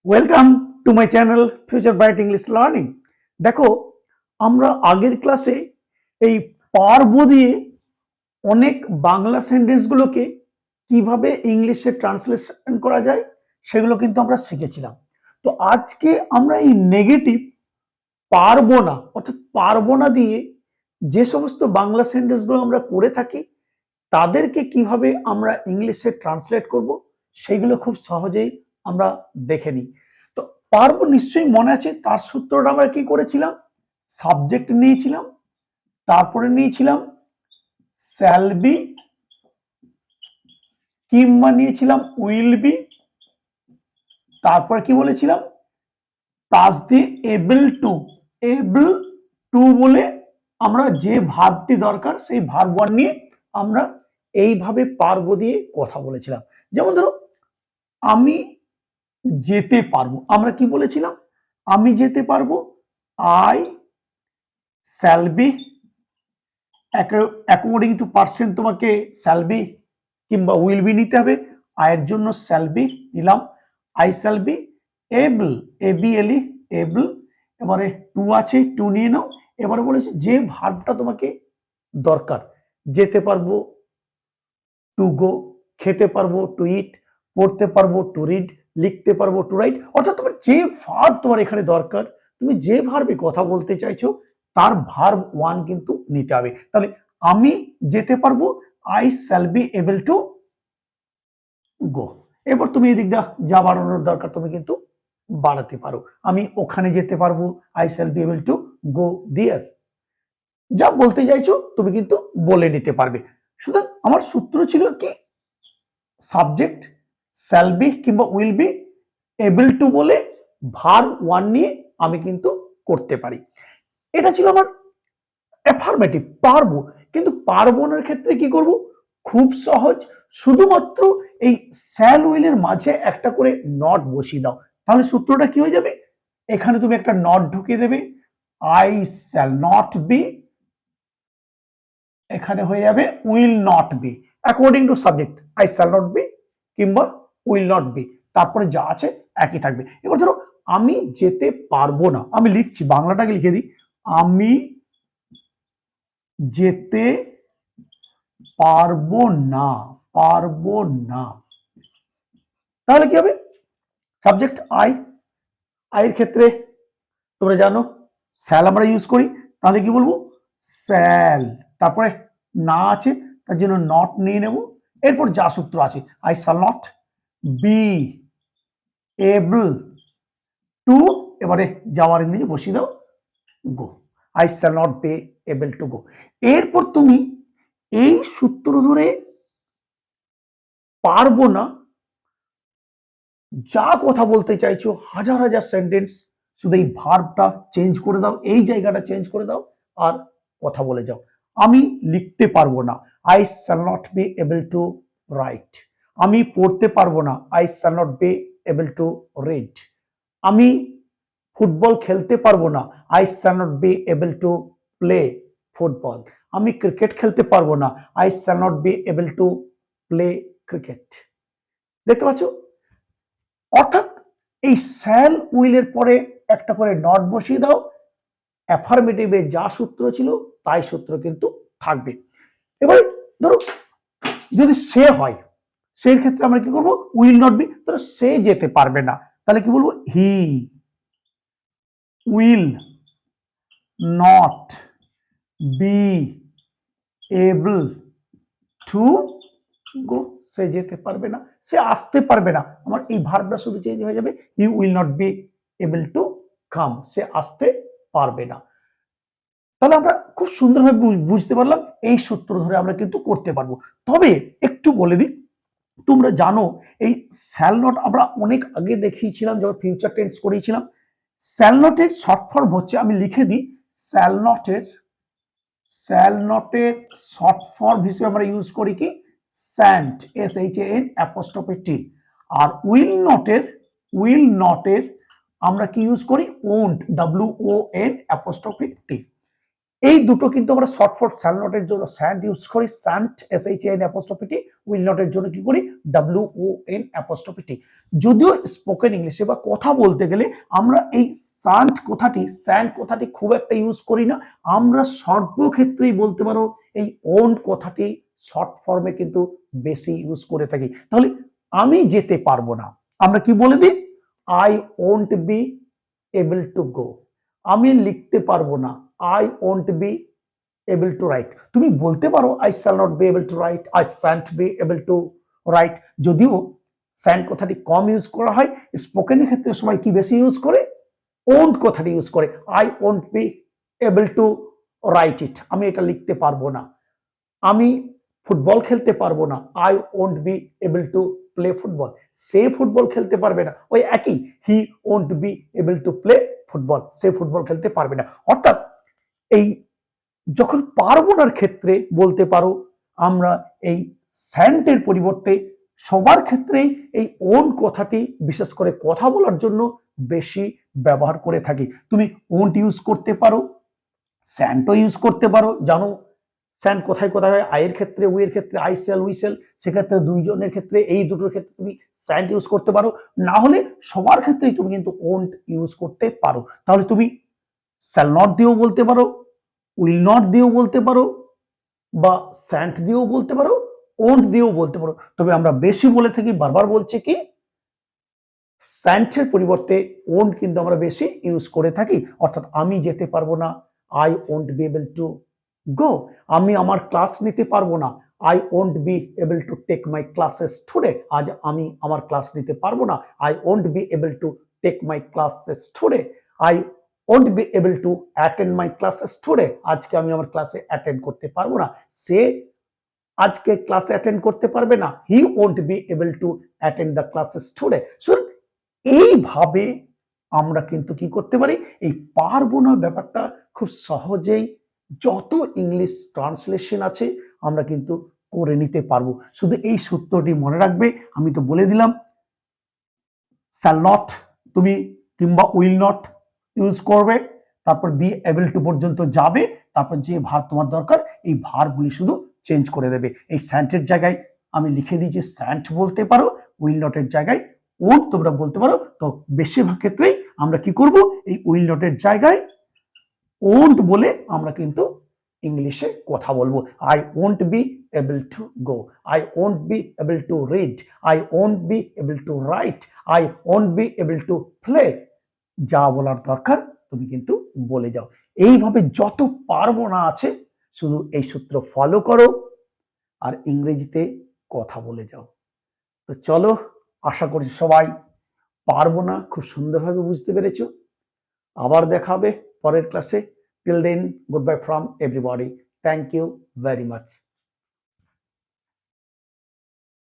Welcome to my channel future bright English learning. দেখো, আমরা আগের ক্লাসে এই পারব দিয়ে অনেক বাংলা সেন্টেন্সগুলোকে কিভাবে ইংলিশে ট্রান্সলেশন করা যায় সেগুলো কিন্তু আমরা শিখেছিলাম। তো আজকে আমরা এই নেগেটিভ পারবো না অর্থাৎ পারবো না দিয়ে যে সমস্ত বাংলা সেন্টেন্সগুলো আমরা করে থাকি তাদেরকে কিভাবে আমরা ইংলিশে ট্রান্সলেট করব সেগুলো খুব সহজেই আমরা দেখে নিই। তো পারবো নিশ্চয়ই মনে আছে, তার সূত্রটা আমরা কি করেছিলাম? সাবজেক্ট নিয়েছিলাম, তারপরে নিয়েছিলাম শ্যাল বি কিংবা নিয়েছিলাম উইল বি, তারপরে কি বলেছিলাম? প্লাস দিয়ে এবল টু বলে আমরা যে ভার্বটি দরকার সেই ভার্ব ওয়ান নিয়ে আমরা এইভাবে পারবো দিয়ে কথা বলেছিলাম। যেমন ধরো, আমি যেতে পারবো, আমরা কি বলেছিলাম? আমি যেতে পারবো, I shall be. According to percent তোমাকে শ্যাল বি কিংবা উইল বি নিতে হবে। আয়ের জন্য শ্যাল বি নিলাম, I shall be able, A B L E able. এবারে টু আছে, টু নিয়ে নাও। এবারে বলেছে যে ভার্বটা তোমাকে দরকার, যেতে পারবো টু গো, খেতে পারবো টু ইট, পড়তে পারবো টু রিড, লিখতে পারবো টু রাইট। অর্থাৎ তোমার যে ভার্ব তোমার এখানে দরকার, তুমি যে ভার্বে কথা বলতে চাইছো তার ভার্ব ওয়ান কিন্তু নিতে হবে। তাহলে আমি যেতে পারবো, I shall be able to গো। এবার তুমি এই দিকটা যা বাড়ানোর দরকার তুমি কিন্তু বাড়াতে পারো। আমি ওখানে যেতে পারবো, I shall be able to go there. যা বলতে চাইছো তুমি কিন্তু বলে নিতে পারবে। সুতরাং আমার সূত্র ছিল কি? সাবজেক্ট শ্যাল বি কিংবা উইল বি, এবল টু বলে ভার্ব ওয়ান নিয়ে আমি কিন্তু করতে পারি। এটা ছিল আমার অ্যাফার্মেটিভ, পারবো। কিন্তু পারবো না ক্ষেত্রে কি করব? খুব সহজ, শুধুমাত্র এই শ্যাল উইলের মাঝে একটা করে নট বসিয়ে দাও, তাহলে সূত্রটা কি হয়ে যাবে? এখানে তুমি একটা নট ঢুকিয়ে দেবে, আই শ্যাল নট বি, এখানে হয়ে যাবে will not be. According to subject I shall not be কিংবা উইল নট বি, তারপরে যা আছে একই থাকবে। এবার ধরো আমি যেতে পারবো না, আমি লিখছি, বাংলাটাকে লিখে দিই, আমি যেতে পারবো না, পারবো না। তাহলে কি হবে? সাবজেক্ট আই, আইয়ের ক্ষেত্রে তোমরা জানো শ্যাল আমরা ইউজ করি, তাহলে কি বলবো? শ্যাল, তারপরে না আছে তার জন্য নট নিয়ে নেব। এরপর যা সূত্র আছে, I shall not be able to, এবারে যাওয়ার ইংরেজি বসিয়ে দাও go, I shall not be able to go. এরপর তুমি এই সূত্র ধরে পারবো না যা কথা বলতে চাইছো, হাজার হাজার সেন্টেন্স, শুধু এই ভার্বটা চেঞ্জ করে দাও, এই জায়গাটা চেঞ্জ করে দাও আর কথা বলে যাও। আমি লিখতে পারবো না, I shall not be able to right. আমি পড়তে পারবো না, I shall not be able to read. আমি ফুটবল খেলতে পারবো না, I shall not be able to play football. আমি ক্রিকেট খেলতে পারবো না, I shall not be able to play cricket. দেখতে পাচ্ছ? অর্থাৎ এই শ্যাল উইলের পরে একটা করে নট বসিয়ে দাও, অ্যাফার্মেটিভে যা সূত্র ছিল তাই সূত্র কিন্তু থাকবে। এবারে ধরো যদি সে হয়, সেই ক্ষেত্রে আমরা কি করবো? Will not be. ধরো সে যেতে পারবে না, তাহলে কি বলবো? He will not be able to go. সে যেতে পারবে না, সে আসতে পারবে না, আমার এই ভার্বটা শুধু চেঞ্জ হয়ে যাবে, he will not be able to come, সে আসতে পারবে না। তাহলে আমরা খুব সুন্দরভাবে বুঝতে পারলাম এই সূত্র ধরে আমরা কিন্তু করতে পারবো। তবে একটু বলে দিই, তোমরা জানো এই শ্যাল নট আমরা অনেক আগে দেখিয়েছিলাম যখন ফিউচার টেন্স করেছিলাম। শ্যাল নটের শর্ট ফর্ম হচ্ছে, আমি লিখে দিই, শ্যাল নটের শর্ট ফর্ম হিসেবে আমরা ইউজ করি কি? Shan't, SHAN apostrophe T. আর উইল নটের আমরা কি ইউজ করি? Won't, WON apostrophe T. এই দুটো কিন্তু আমরা শর্ট ফর শ্যাল নটের জন্য স্যান্ড ইউজ করি, shan't SHAN apostrophe T, will নটের জন্য কি করি WON অ্যাপোস্ট্রফি টি। যদিও স্পোকেন ইংলিশে বা কথা বলতে গেলে আমরা এই স্যান্ট কথাটি খুব একটা ইউজ করি না, আমরা সর্বক্ষেত্রেই বলতে পারো এই ওন্ট কথাটি শর্ট ফর্মে কিন্তু বেশি ইউজ করে থাকি। তাহলে আমি যেতে পারবো না, আমরা কি বলে দিই I won't be able to go. আমি লিখতে পারবো না, I won't be able to right. তুমি বলতে পারো I shall not be able to right, I shan't B able to right. যদিও শ্যান্ট কথাটি কম ইউজ করা হয়, স্পোকেনের ক্ষেত্রে সবাই কি বেশি ইউজ করে ওন্ট কথাটি ইউজ করে। I won't be able to write it, আমি এটা লিখতে পারবো না। আমি ফুটবল খেলতে পারবো না, I won't be able to play football. Say football খেলতে পারবে না, ওই একই, হি won't be able to play football, say football খেলতে পারবে না। অর্থাৎ এই যখন পারবো নার ক্ষেত্রে বলতে পারো আমরা এই স্যান্টের পরিবর্তে সবার ক্ষেত্রেই এই ওন কথাটি বিশেষ করে কথা বলার জন্য বেশি ব্যবহার করে থাকি। তুমি ওন্ট ইউজ করতে পারো, স্যান্টও ইউজ করতে পারো। জানো স্যান্ট কোথায় কোথায় হয়, আয়ের ক্ষেত্রে, উইয়ের ক্ষেত্রে, আই সেল উই সেল, সেক্ষেত্রে দুইজনের ক্ষেত্রে, এই দুটোর ক্ষেত্রে তুমি স্যান্ট ইউজ করতে পারো। না হলে সবার ক্ষেত্রেই তুমি কিন্তু ওন্ট ইউজ করতে পারো। তাহলে তুমি শ্যাল নট দিয়েও বলতে পারো, উইল নট দিয়েও বলতে পারো, বা স্যান্ট দিয়েও বলতে পারো, ওন্ট দিয়েও বলতে পারো। তবে আমরা বেশি বলে থাকি, বারবার বলছি কি স্যান্টের পরিবর্তে ওন্ট কিন্তু আমরা বেশি ইউজ করে থাকি। অর্থাৎ আমি যেতে পারবো না, I won't be able to go. আমি আমার ক্লাস নিতে পারবো না, I won't be able to take my classes today. আজ আমি আমার ক্লাস নিতে পারবো না, I won't be able to take my classes today. I won't be able to attend my classes today, আজকে আমি আমার ক্লাসে অ্যাটেন্ড করতে পারবো না। সে আজকে ক্লাসে অ্যাটেন্ড করতে পারবে না, হি won't be able to attend the classes today. এইভাবে আমরা কিন্তু কি করতে পারি, এই পারবো না ব্যাপারটা খুব সহজেই যত ইংলিশ ট্রান্সলেশন আছে আমরা কিন্তু করে নিতে পারবো। শুধু এই সূত্রটি মনে রাখবে, আমি তো বলে দিলাম শ্যাল নট তুমি কিংবা উইল নট ইউজ করবে, তারপর বি এবল টু পর্যন্ত যাবে, তারপর যে ভার তোমার দরকার এই ভারগুলি শুধু চেঞ্জ করে দেবে। এই স্যান্টের জায়গায় আমি লিখে দিয়েছি স্যান্ট বলতে পারো, উইল নটের জায়গায় ওন্ট তোমরা বলতে পারো। তো বেশিরভাগ ক্ষেত্রেই আমরা কি করব, এই উইল নটের জায়গায় ওন্ট বলে আমরা কিন্তু ইংলিশে কথা বলবো। I won't be able to go, I won't be able to read, I won't be able to right, I won't be able to play. যা বলার দরকার তুমি কিন্তু বলে যাও। এইভাবে যত পারবো না আছে শুধু এই সূত্র ফলো করো আর ইংরেজিতে কথা বলে যাও। তো চলো, আশা করি সবাই পারবো না খুব সুন্দরভাবে বুঝতে পেরেছো। আবার দেখা হবে পরের ক্লাসে। Till then, good bye from everybody. Thank you very much.